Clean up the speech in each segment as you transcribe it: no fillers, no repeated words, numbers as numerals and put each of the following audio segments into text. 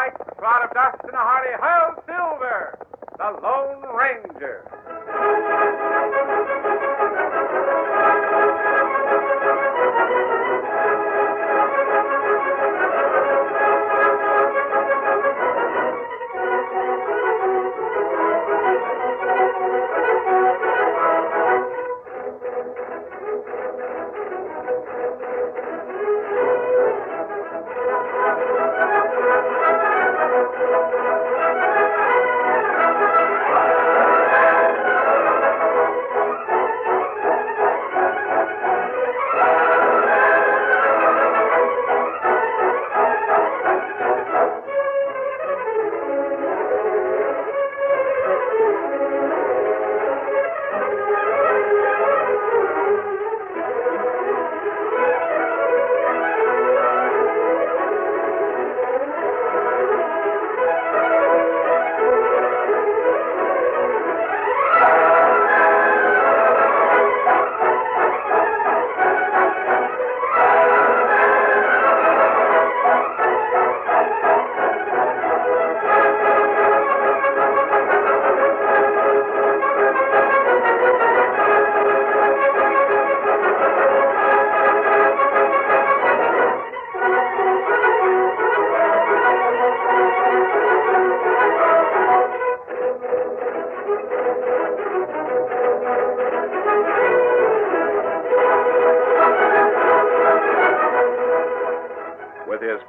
white cloud of dust and a hearty Hail Silver, the Lone Ranger.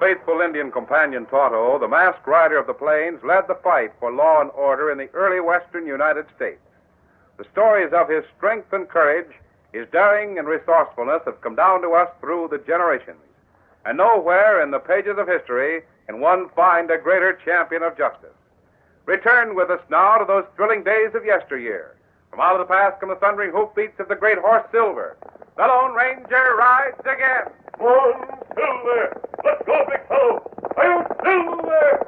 Faithful Indian companion Tonto, the masked rider of the plains, led the fight for law and order in the early western United States. The stories of his strength and courage, his daring and resourcefulness have come down to us through the generations. And nowhere in the pages of history can one find a greater champion of justice. Return with us now to those thrilling days of yesteryear. From out of the past come the thundering hoofbeats of the great horse Silver. The Lone Ranger rides again. One Silver! Let's go, big fellow! Hail Silver!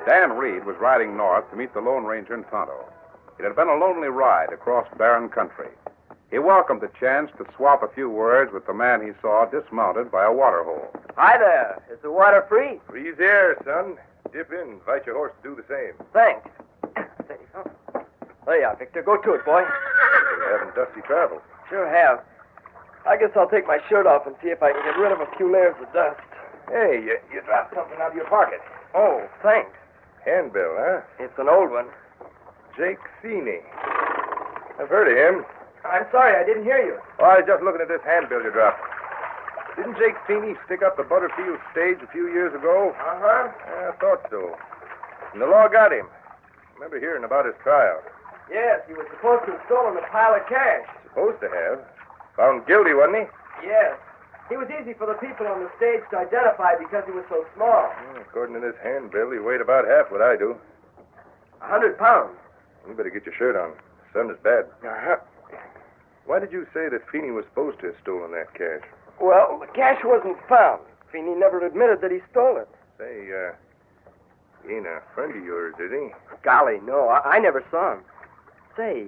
Dan Reed was riding north to meet the Lone Ranger and Tonto. It had been a lonely ride across barren country. He welcomed the chance to swap a few words with the man he saw dismounted by a water hole. Hi there. Is the water free? Free's here, son. Dip in. Invite your horse to do the same. Thanks. Steady. There you are, Victor. Go to it, boy. You're having dusty travel. Sure have. I guess I'll take my shirt off and see if I can get rid of a few layers of dust. Hey, you dropped something out of your pocket. Oh, thanks. Handbill, huh? It's an old one. Jake Feeney. I've heard of him. I'm sorry, I didn't hear you. Oh, I was just looking at this handbill you dropped. Didn't Jake Feeney stick up the Butterfield stage a few years ago? Uh-huh. I thought so. And the law got him. Remember hearing about his trial. Yes, he was supposed to have stolen a pile of cash. Supposed to have. Found guilty, wasn't he? Yes. He was easy for the people on the stage to identify because he was so small. According to this handbill, he weighed about half what I do. 100 pounds. You better get your shirt on. The sun is bad. Uh-huh. Why did you say that Feeney was supposed to have stolen that cash? Well, the cash wasn't found. Feeney never admitted that he stole it. Say, he ain't a friend of yours, is he? Golly, no. I never saw him. Say,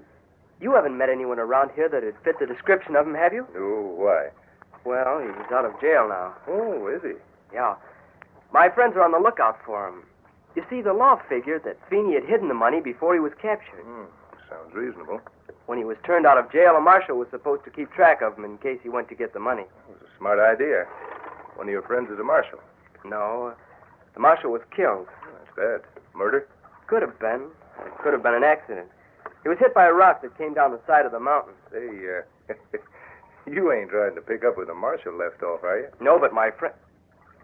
you haven't met anyone around here that'd fit the description of him, have you? No, why? Well, he's out of jail now. Oh, is he? Yeah. My friends are on the lookout for him. You see, the law figured that Feeney had hidden the money before he was captured. Sounds reasonable. When he was turned out of jail, a marshal was supposed to keep track of him in case he went to get the money. It was a smart idea. One of your friends is a marshal. No, the marshal was killed. That's bad. Murder? Could have been. It could have been an accident. He was hit by a rock that came down the side of the mountain. Say, you ain't trying to pick up where the marshal left off, are you? No, but my friend...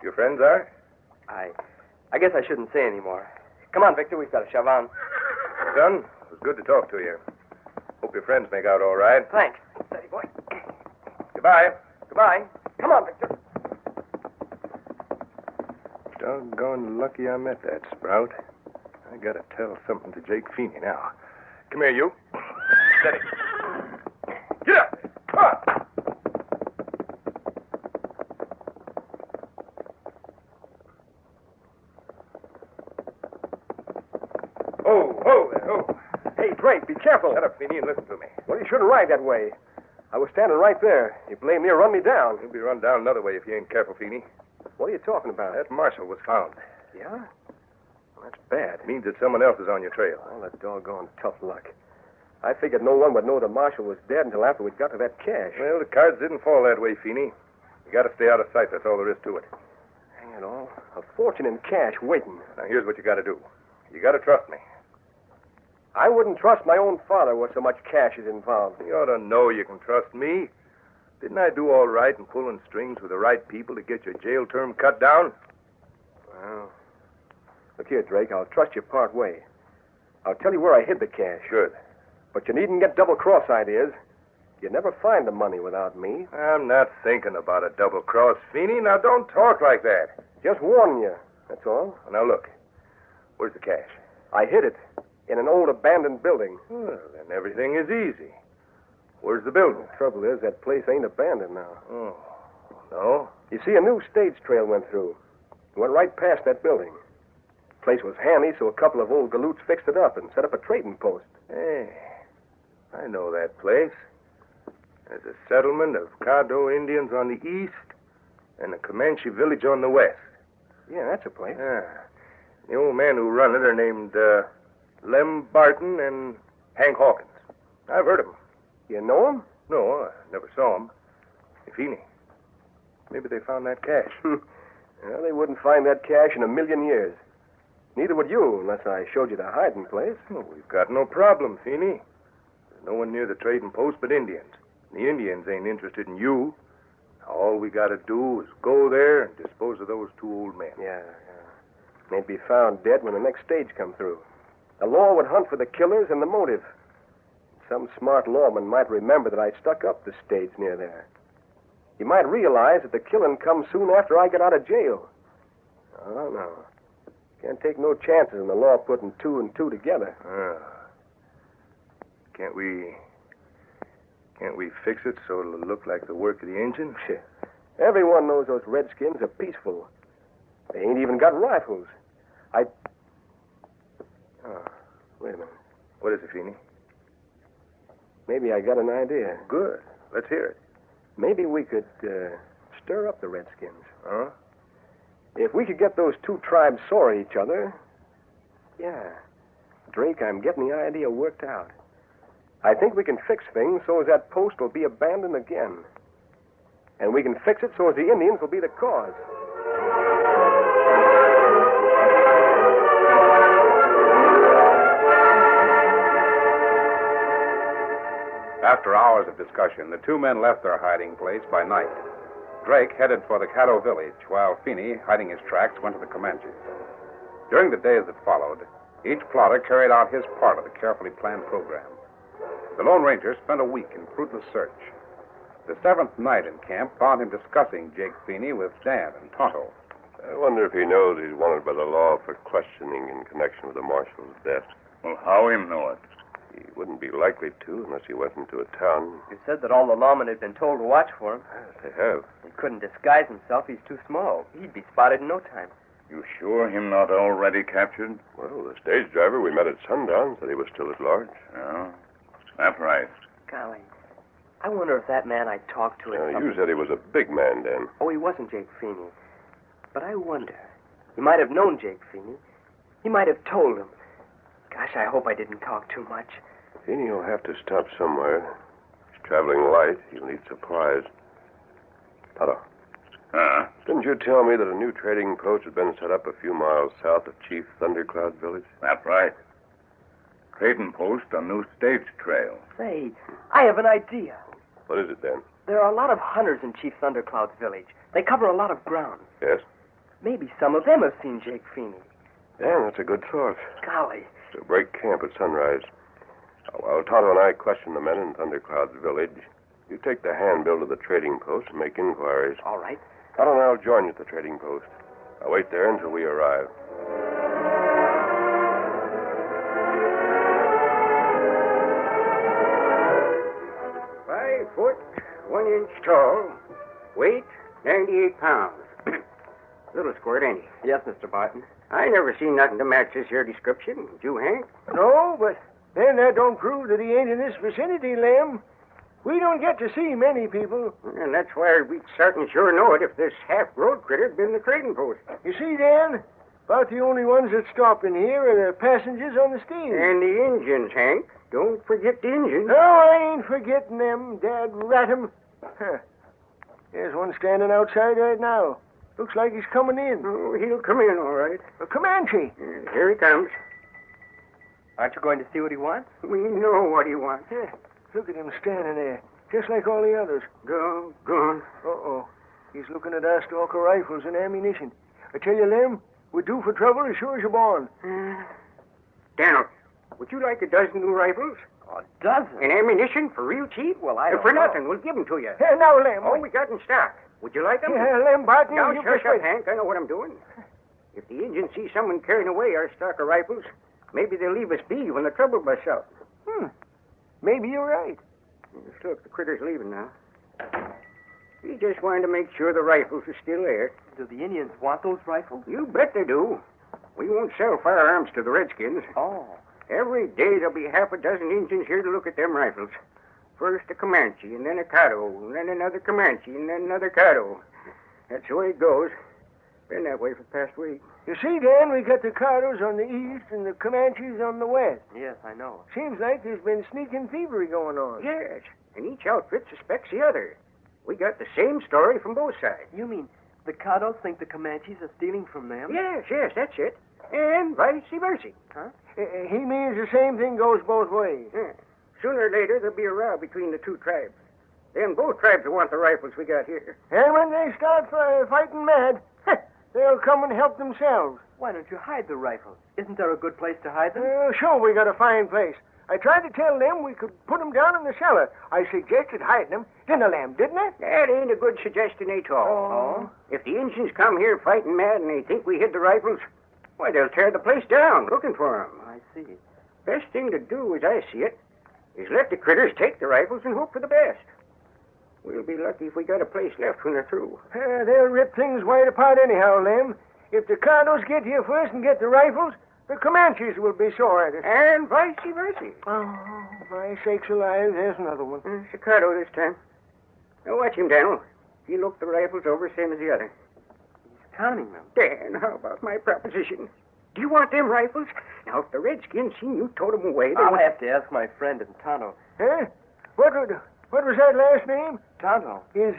Your friends are? I guess I shouldn't say any more. Come on, Victor, we've got to shove on. Son, it was good to talk to you. Hope your friends make out all right. Thanks. Steady, boy. Goodbye. Goodbye. Come on, Victor. Doggone lucky I met that sprout. I gotta tell something to Jake Feeney now. Come here, you. Steady. Get up! Come on! Drake, be careful. Shut up, Feeney, and listen to me. Well, you shouldn't ride that way. I was standing right there. You blame me or run me down. You'll be run down another way if you ain't careful, Feeney. What are you talking about? That marshal was found. Yeah? Well, that's bad. It means that someone else is on your trail. Oh, that doggone tough luck. I figured no one would know the marshal was dead until after we'd got to that cache. Well, the cards didn't fall that way, Feeney. You got to stay out of sight. That's all there is to it. Hang it all. A fortune in cash waiting. Now, here's what you got to do. You got to trust me. I wouldn't trust my own father where so much cash is involved. You ought to know you can trust me. Didn't I do all right in pulling strings with the right people to get your jail term cut down? Well, look here, Drake. I'll trust you part way. I'll tell you where I hid the cash. Good. But you needn't get double-cross ideas. You'd never find the money without me. I'm not thinking about a double-cross, Feeney. Now, don't talk like that. Just warning you, that's all. Now, look. Where's the cash? I hid it in an old abandoned building. Well, then everything is easy. Where's the building? The trouble is, that place ain't abandoned now. Oh, no? You see, a new stage trail went through. It went right past that building. The place was handy, so a couple of old galoots fixed it up and set up a trading post. Hey, I know that place. There's a settlement of Caddo Indians on the east and a Comanche village on the west. Yeah, that's a place. Yeah. The old men who run it are named Lem Barton and Hank Hawkins. I've heard of them. You know them? No, I never saw them. Feeney, maybe they found that cash. Well, they wouldn't find that cash in a million years. Neither would you, unless I showed you the hiding place. Well, we've got no problem, Feeney. There's no one near the trading post but Indians. The Indians ain't interested in you. All we got to do is go there and dispose of those two old men. Yeah. They'd be found dead when the next stage come through. The law would hunt for the killers and the motive. Some smart lawman might remember that I stuck up the stage near there. He might realize that the killing comes soon after I get out of jail. Oh, no. Can't take no chances in the law putting two and two together. Can't we fix it so it'll look like the work of the engine? Sure. Everyone knows those redskins are peaceful. They ain't even got rifles. Wait a minute. What is it, Feeney? Maybe I got an idea. Good. Let's hear it. Maybe we could stir up the redskins. Huh? If we could get those two tribes sore at each other... Yeah. Drake, I'm getting the idea worked out. I think we can fix things so as that post will be abandoned again. And we can fix it so as the Indians will be the cause. After hours of discussion, the two men left their hiding place by night. Drake headed for the Caddo village, while Feeney, hiding his tracks, went to the Comanches. During the days that followed, each plotter carried out his part of the carefully planned program. The Lone Ranger spent a week in fruitless search. The seventh night in camp found him discussing Jake Feeney with Dan and Tonto. I wonder if he knows he's wanted by the law for questioning in connection with the marshal's death. Well, how him know it? He wouldn't be likely to unless he went into a town. You said that all the lawmen had been told to watch for him. Yes, they have. He couldn't disguise himself. He's too small. He'd be spotted in no time. You sure him not already captured? Well, the stage driver we met at sundown said he was still at large. Yeah, that's right. Golly, I wonder if that man I talked to... You said he was a big man, Dan. Oh, he wasn't Jake Feeney. But I wonder. He might have known Jake Feeney. He might have told him. Gosh, I hope I didn't talk too much. Feeney will have to stop somewhere. He's traveling light. He'll need supplies. Tonto. Didn't you tell me that a new trading post had been set up a few miles south of Chief Thundercloud village? That's right. Trading post on new stage trail. Say, I have an idea. What is it, then? There are a lot of hunters in Chief Thundercloud's village. They cover a lot of ground. Yes? Maybe some of them have seen Jake Feeney. Dan, that's a good thought. Golly. To break camp at sunrise. While Tonto and I question the men in Thundercloud's village, you take the handbill to the trading post and make inquiries. All right. Tonto and I'll join you at the trading post. I'll wait there until we arrive. 5 foot, 1 inch tall. Weight, 98 pounds. Little squirt, ain't he? Yes, Mr. Barton. I never seen nothing to match this here description. Did you, Hank? No, but Then that don't prove that he ain't in this vicinity, Lem. We don't get to see many people. And that's why we'd certain sure know it if this half-grown critter'd been the trading post. You see, Dan, about the only ones that stop in here are the passengers on the steamer. And the engines, Hank. Don't forget the engines. Oh, I ain't forgetting them, Dad rat 'em. Huh. There's one standing outside right now. Looks like he's coming in. Oh, he'll come in, all right. A Comanche. Here he comes. Aren't you going to see what he wants? We know what he wants. Yeah, look at him standing there, just like all the others. Gone. Uh-oh. He's looking at our stock of rifles and ammunition. I tell you, Lem, we're due for trouble as sure as you're born. Daniel, would you like a dozen new rifles? A dozen? And ammunition for real cheap? Well, I don't For know. nothing. We'll give them to you. Here, now, Lem. All we got in stock. Would you like them? Yeah, Lem Barton, Now, you shush just up, wait. Hank. I know what I'm doing. If the Indians see someone carrying away our stock of rifles, maybe they'll leave us be when the trouble busts out. Maybe you're right. Look, the critter's leaving now. He just wanted to make sure the rifles are still there. Do the Indians want those rifles? You bet they do. We won't sell firearms to the Redskins. Oh. Every day there'll be half a dozen Indians here to look at them rifles. First a Comanche, and then a Caddo, and then another Comanche, and then another Caddo. That's the way it goes. Been that way for the past week. You see, Dan, we got the Caddos on the east and the Comanches on the west. Yes, I know. Seems like there's been sneaking thievery going on. Yes, and each outfit suspects the other. We got the same story from both sides. You mean the Caddos think the Comanches are stealing from them? Yes, that's it. And vice versa. Huh? He means the same thing goes both ways. Yeah. Sooner or later, there'll be a row between the two tribes. Then both tribes will want the rifles we got here. And when they start fighting mad, they'll come and help themselves. Why don't you hide the rifles? Isn't there a good place to hide them? Sure, we got a fine place. I tried to tell them we could put them down in the cellar. I suggested hiding them in the lamb, didn't I? That ain't a good suggestion at all. Oh? If the Indians come here fighting mad and they think we hid the rifles, why, they'll tear the place down looking for 'em. I see. Best thing to do, as I see it, is let the critters take the rifles and hope for the best. We'll be lucky if we got a place left when they're through. They'll rip things wide apart anyhow, Lem. If the Caddos get here first and get the rifles, the Comanches will be sore at it. And vice versa. Oh, my sakes alive, there's another one. Chicago this time. Now watch him, Daniel. He looked the rifles over same as the other. He's counting them. Dan, how about my proposition? Do you want them rifles? Now, if the Redskins seen you tote 'em away, they I'll would... have to ask my friend in Tonto. Huh? What was that last name? Tonto? Is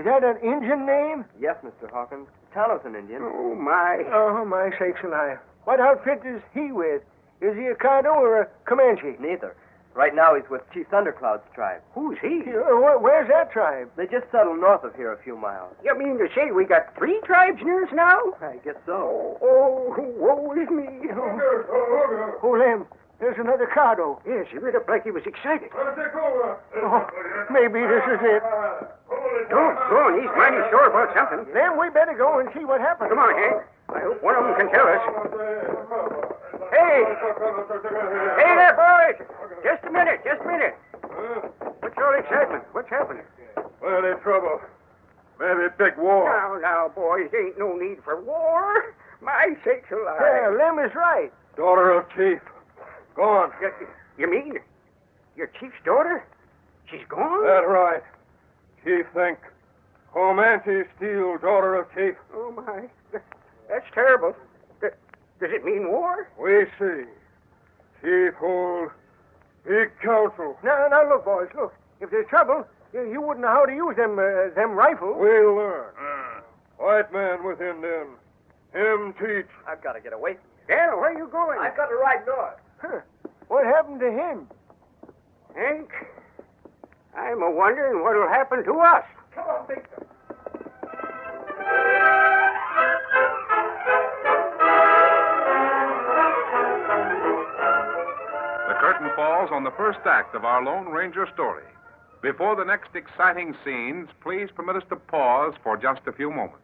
that an Indian name? Yes, Mr. Hawkins. Tonto's an Indian. Oh, my. Oh, my sakes alive. What outfit is he with? Is he a Caddo or a Comanche? Neither. Right now he's with Chief Thundercloud's tribe. Who's he? Where's that tribe? They just settled north of here a few miles. You mean to say we got 3 tribes near us now? I guess so. Oh, woe is me. Oh, Lem, there's another Caddo. Yes, he lit up like he was excited. Oh, maybe this is it. Don't go on. He's mighty sure about something. Lem, we better go and see what happened. Come on, Hank. I hope one of them can tell us. Hey! Hey there, boys! Just a minute. What's all excitement? What's happening? Well, there's trouble. Maybe big war. Now, boys, ain't no need for war. My sakes alive. Yeah, Lem is right. Daughter of Chief. Gone. You mean your chief's daughter? She's gone? That's right. Chief think Comanche steal daughter of Chief. Oh, my. That's terrible. Does it mean war? We see. Chief hold big council. Now, look, boys, look. If there's trouble, you wouldn't know how to use them rifles. We'll learn. White man with Indian. Him teach. I've got to get away from Daniel, where are you going? I've got to ride north. Huh. What happened to him? Hank, I'm a-wondering what'll happen to us. Come on, Victor. The curtain falls on the first act of our Lone Ranger story. Before the next exciting scenes, please permit us to pause for just a few moments.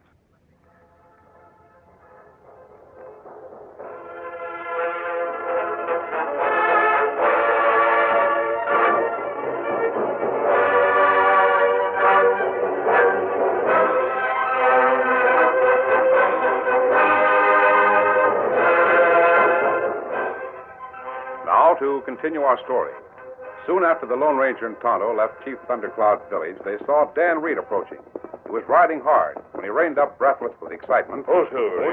to continue our story. Soon after the Lone Ranger and Tonto left Chief Thundercloud's village, they saw Dan Reed approaching. He was riding hard. When he reined up breathless with excitement... Oh, Silver.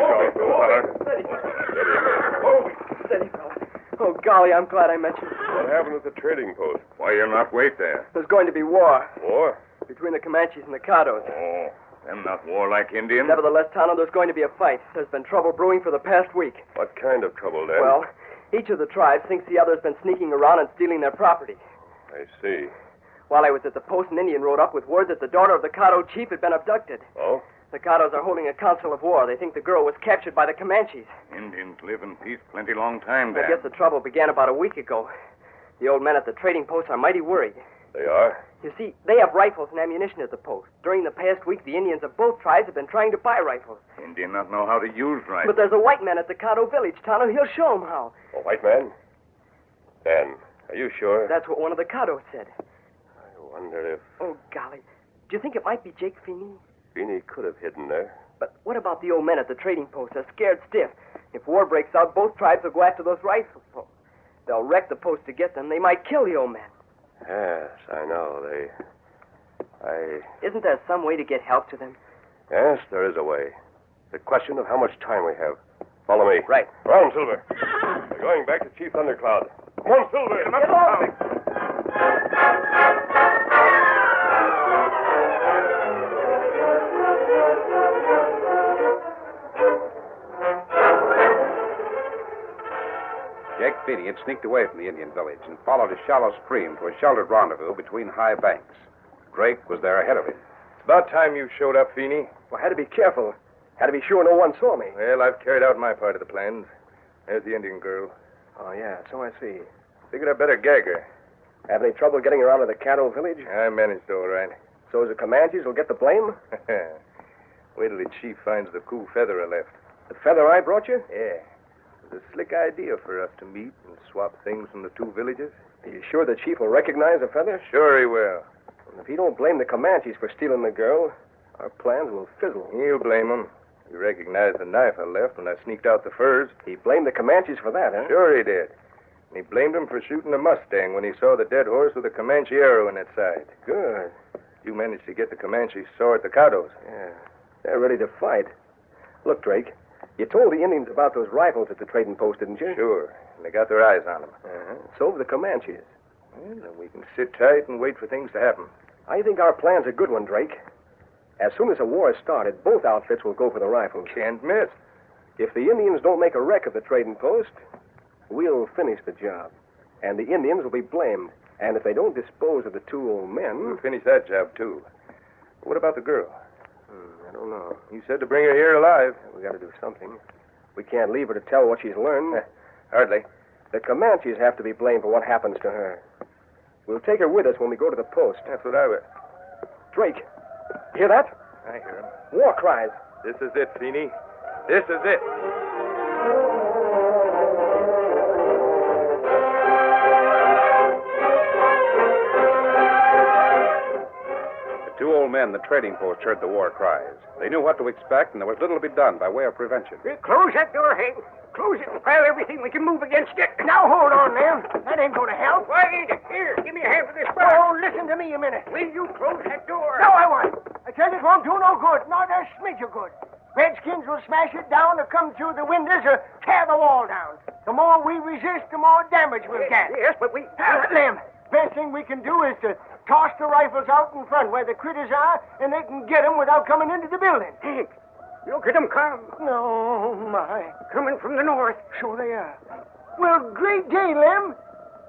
Steady, fella. Oh, golly, I'm glad I met you. What happened at the trading post? Why you not wait there? There's going to be war War? between the Comanches and the Caddos. Oh, them not warlike Indians? Nevertheless, Tonto, there's going to be a fight. There's been trouble brewing for the past week. What kind of trouble, then? Well, each of the tribes thinks the other's been sneaking around and stealing their property. I see. While I was at the post, an Indian rode up with word that the daughter of the Caddo chief had been abducted. Oh? The Caddos are holding a council of war. They think the girl was captured by the Comanches. Indians live in peace plenty long time, I Dan. guess the trouble began about a week ago. The old men at the trading post are mighty worried. They are? You see, they have rifles and ammunition at the post. During the past week, the Indians of both tribes have been trying to buy rifles. Indian not know how to use But rifles. there's a white man at the Caddo village, Tonto. He'll show 'em how. A white man? Dan, are you sure? That's what one of the Caddos said. I wonder if Oh, golly. Do you think it might be Jake Feeney? Feeney could have hidden there. But what about the old men at the trading post? They're scared stiff. If war breaks out, both tribes will go after those rifles. They'll wreck the post to get them. They might kill the old men. Yes, I know. Isn't there some way to get help to them? Yes, there is a way. The question of how much time we have. Follow me. Right. Round, Silver. We're going back to Chief Thundercloud. Come on, Silver. Get along. Jake Feeney had sneaked away from the Indian village and followed a shallow stream to a sheltered rendezvous between high banks. Drake was there ahead of him. It's about time you showed up, Feeney. Well, I had to be careful. Had to be sure no one saw me. Well, I've carried out my part of the plans. There's the Indian girl. Oh, yeah, so I see. Figured I'd better gag her. Have any trouble getting her out of the Caddo village? I managed all right. So's the Comanches will get the blame? Wait till the chief finds the cool feather I left. The feather I brought you? Yeah. It was a slick idea for us to meet and swap things from the two villages. Are you sure the chief will recognize the feather? Sure he will. And if he don't blame the Comanches for stealing the girl, our plans will fizzle. He'll blame him. He recognized the knife I left when I sneaked out the furs. He blamed the Comanches for that, huh? Sure he did. And he blamed him for shooting the Mustang when he saw the dead horse with a Comanche arrow in its side. Good. You managed to get the Comanches sore at the Caddos. Yeah. They're ready to fight. Look, Drake, you told the Indians about those rifles at the trading post, didn't you? Sure. And they got their eyes on them. Uh-huh. So have the Comanches. Well, then we can sit tight and wait for things to happen. I think our plan's a good one, Drake. As soon as the war is started, both outfits will go for the rifles. Can't miss. If the Indians don't make a wreck of the trading post, we'll finish the job. And the Indians will be blamed. And if they don't dispose of the two old men... We'll finish that job, too. What about the girl? I don't know. You said to bring her here alive. We got to do something. We can't leave her to tell what she's learned. Hardly. The Comanches have to be blamed for what happens to her. We'll take her with us when we go to the post. That's what I would. Drake, hear that? I hear him. War cries. This is it, Feeney. This is it. The two old men, the trading post, heard the war cries. They knew what to expect, and there was little to be done by way of prevention. Close that door, Hank. Close it and pile everything we can move against it. Now, hold on, man. That ain't going to help. Why ain't it? Here, give me a hand with this box. Oh, listen to me a minute. Will you close that door? No, I won't. I tell you, it won't do no good. Not a smidge of good. Redskins will smash it down or come through the windows or tear the wall down. The more we resist, the more damage we'll get. Yes, but we... Lem, best thing we can do is to toss the rifles out in front where the critters are, and they can get them without coming into the building. Hank, look at them come. No, my. Coming from the north. So they are. Well, great day, Lem.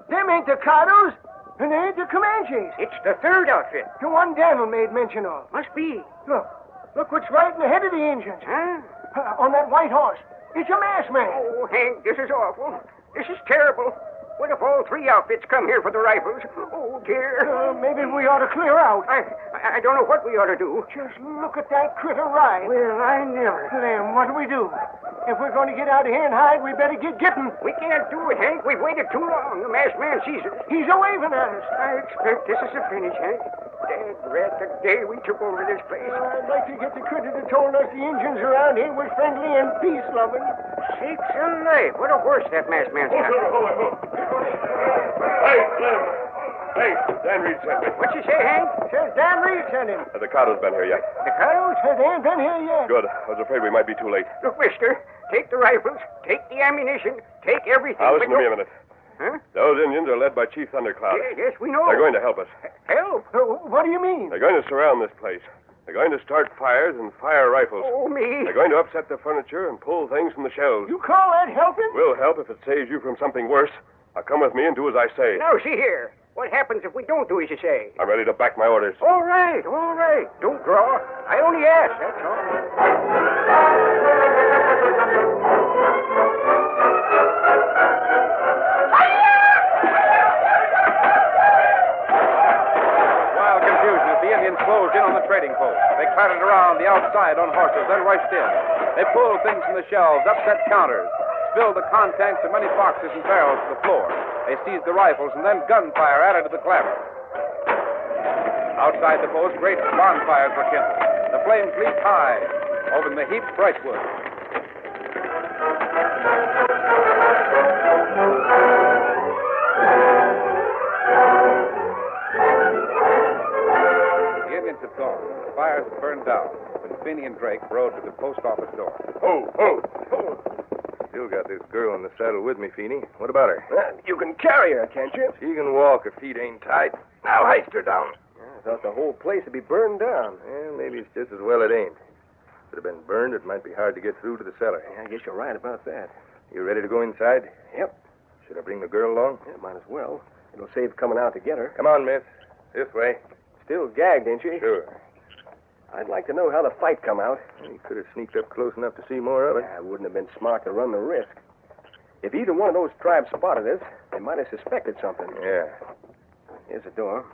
Them ain't the Caddos, and they ain't the Comanches. It's the third outfit. The one Daniel made mention of. Must be. Look what's riding ahead of the Indians. Huh? On that white horse. It's a masked man. Oh, Hank, this is awful. This is terrible. What if all three outfits come here for the rifles? Oh, dear. Maybe we ought to clear out. I don't know what we ought to do. Just look at that critter ride. Well, I never. Lem, what do we do? If we're going to get out of here and hide, we better get getting. We can't do it, Hank. We've waited too long. The masked man sees us. He's a-waving at us. I expect this is the finish, Hank. Dad, rat, the day we took over this place. I'd like to get the critter that told us the Indians around here was friendly and peace-loving. Sakes alive. What a horse that masked man's got. Hey, Slim. Hey, Dan Reed sent me. What's he say, Hank? Says Dan Reed sent him. The Carter's been here yet. The cows? Says they ain't been here yet. Good. I was afraid we might be too late. Look, mister, take the rifles, take the ammunition, take everything. Now, listen to but me a minute. Huh? Those Indians are led by Chief Thundercloud. Yes, we know. They're going to help us. Help? What do you mean? They're going to surround this place. They're going to start fires and fire rifles. Oh, me. They're going to upset the furniture and pull things from the shelves. You call that helping? We'll help if it saves you from something worse. Now, come with me and do as I say. Now, see here. What happens if we don't do as you say? I'm ready to back my orders. All right, all right. Don't draw. I only ask, that's all. Wild confusion as the Indians closed in on the trading post. They clattered around the outside on horses, then rushed in. They pulled things from the shelves, upset counters, spilled the contents of many boxes and barrels to the floor. They seized the rifles, and then gunfire added to the clamor. Outside the post, great bonfires were kindled. The flames leaped high over the heaped brushwood. The Indians had gone. The fires had burned down when Finney and Drake rode to the post office door. Ho, ho, ho. Still got this girl in the saddle with me, Feeney. What about her? You can carry her, can't you? She can walk. Her feet ain't tied. Now hoist her down. I thought the whole place would be burned down. Well, maybe it's just as well it ain't. If it had been burned, it might be hard to get through to the cellar. Yeah, I guess you're right about that. You ready to go inside? Yep. Should I bring the girl along? Yeah, might as well. It'll save coming out to get her. Come on, miss. This way. Still gagged, ain't she? Sure. I'd like to know how the fight come out. You could have sneaked up close enough to see more of it. Yeah, it wouldn't have been smart to run the risk. If either one of those tribes spotted us, they might have suspected something. Yeah. Here's the door.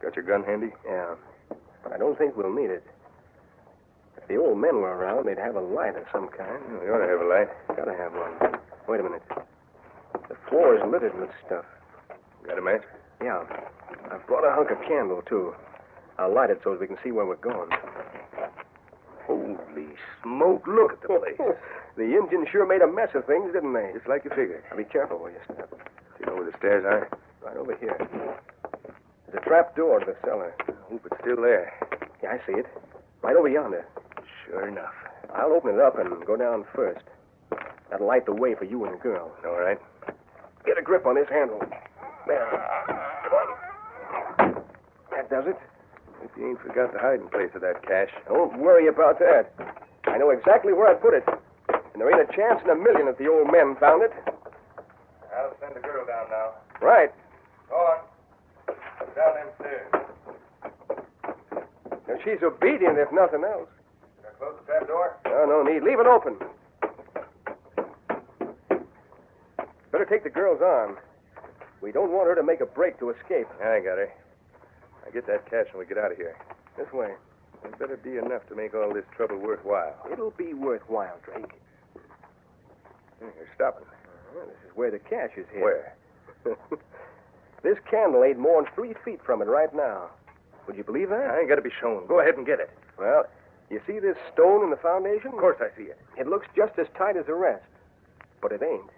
Got your gun handy? Yeah, but I don't think we'll need it. If the old men were around, they'd have a light of some kind. We ought to have a light. Gotta have one. Wait a minute. The floor is littered with stuff. Got a match? Yeah. I've brought a hunk of candle, too. I'll light it so we can see where we're going. Holy smoke, look at the place. The Indians sure made a mess of things, didn't they? Just like you figured. Now be careful where you step. You know where the stairs are? Right over here. There's a trap door to the cellar. Hope it's still there. Yeah, I see it. Right over yonder. Sure enough. I'll open it up and go down first. That'll light the way for you and the girl. All right. Get a grip on this handle. There. Come on. That does it. If you ain't forgot the hiding place of that cache. Don't worry about that. I know exactly where I'd put it. And there ain't a chance in a million if the old men found it. I'll send the girl down now. Right. Go on. Down them stairs. Now, she's obedient, if nothing else. Should I close the trap door? No need. Leave it open. Better take the girl's arm. We don't want her to make a break to escape. I got her. I'll get that cash when we get out of here. This way. It better be enough to make all this trouble worthwhile. It'll be worthwhile, Drake. You're stopping. This is where the cash is hid. Where? This candle ain't more than 3 feet from it right now. Would you believe that? I ain't got to be shown. Go ahead and get it. Well, you see this stone in the foundation? Of course I see it. It looks just as tight as the rest. But it ain't.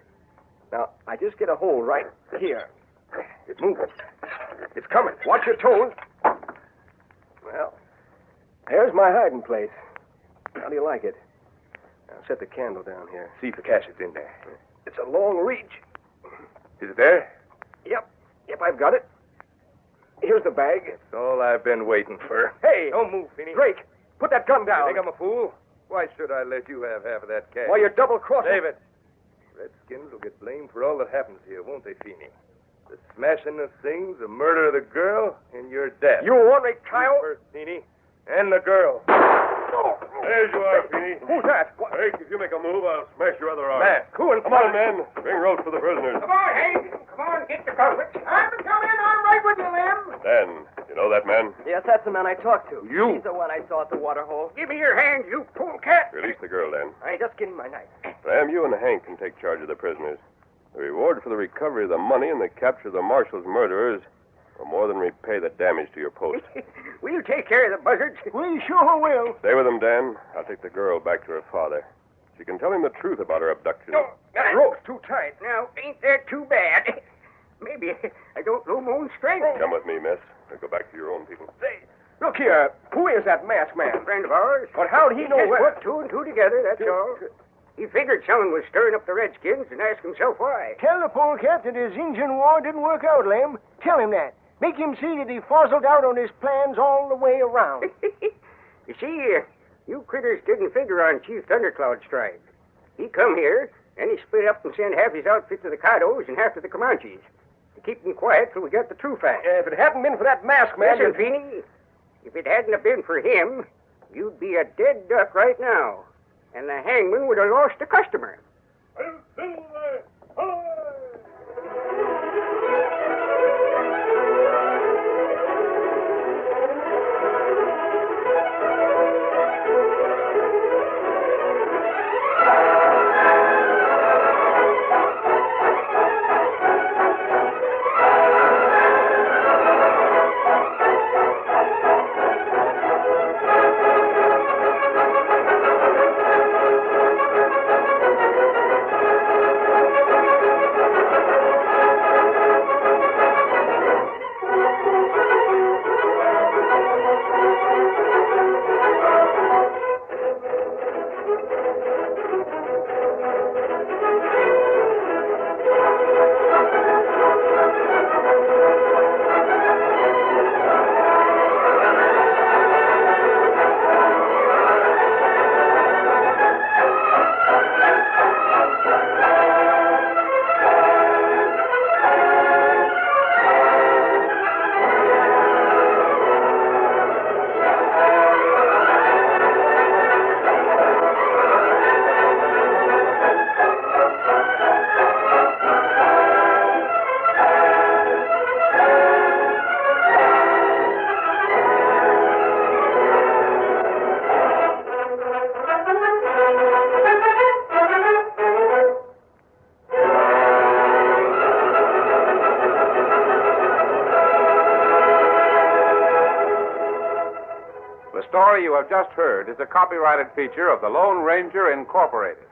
Now, I just get a hold right here. It's moving. It's coming. Watch your toes. Well, there's my hiding place. How do you like it? I'll set the candle down here. See if the cash is in there. It's a long reach. Is it there? Yep, I've got it. Here's the bag. That's all I've been waiting for. Hey! Don't move, Feeney. Drake, put that gun You down. think I'm a fool? Why should I let you have half of that cash? Why, you're double-crossing. David. Redskins will get blamed for all that happens here, won't they, Feeney? The smashing of things, the murder of the girl, and your death. You ornery coyote. First, Feeney, and the girl. There you are, Feeney. Who's that? Drake, if you make a move, I'll smash your other arm. Man, who in Come on, men. Bring ropes for the prisoners. Come on, Hank. Come on, get the culprits. I'm coming. I'm right with you, Lem. Dan, you know that man? Yes, that's the man I talked to. You? He's the one I saw at the water hole. Give me your hand, you polecat. Release the girl, Dan. I just give him my knife. Ram, you and Hank can take charge of the prisoners. The reward for the recovery of the money and the capture of the marshal's murderers will more than repay the damage to your post. We'll take care of the buzzards. We sure will. Stay with him, Dan. I'll take the girl back to her father. She can tell him the truth about her abduction. No, that rope's too tight. Now, ain't that too bad? Maybe I don't know my own strength. Come with me, miss. We'll go back to your own people. Say, look here. Who is that masked man? A friend of ours. But how'd he know just where? put two and two together, that's all. He figured someone was stirring up the Redskins and asked himself why. Tell the polecat that his Injun war didn't work out, Lem. Tell him that. Make him see that he fuzzled out on his plans all the way around. You see, you critters didn't figure on Chief Thundercloud's strike. He come here, and he split up and sent half his outfit to the Caddos and half to the Comanches to keep them quiet till we got the true facts. If it hadn't been for that masked man... Listen, Feeney, if it hadn't have been for him, you'd be a dead duck right now, and the hangman would have lost a customer. The story you have just heard is a copyrighted feature of the Lone Ranger Incorporated.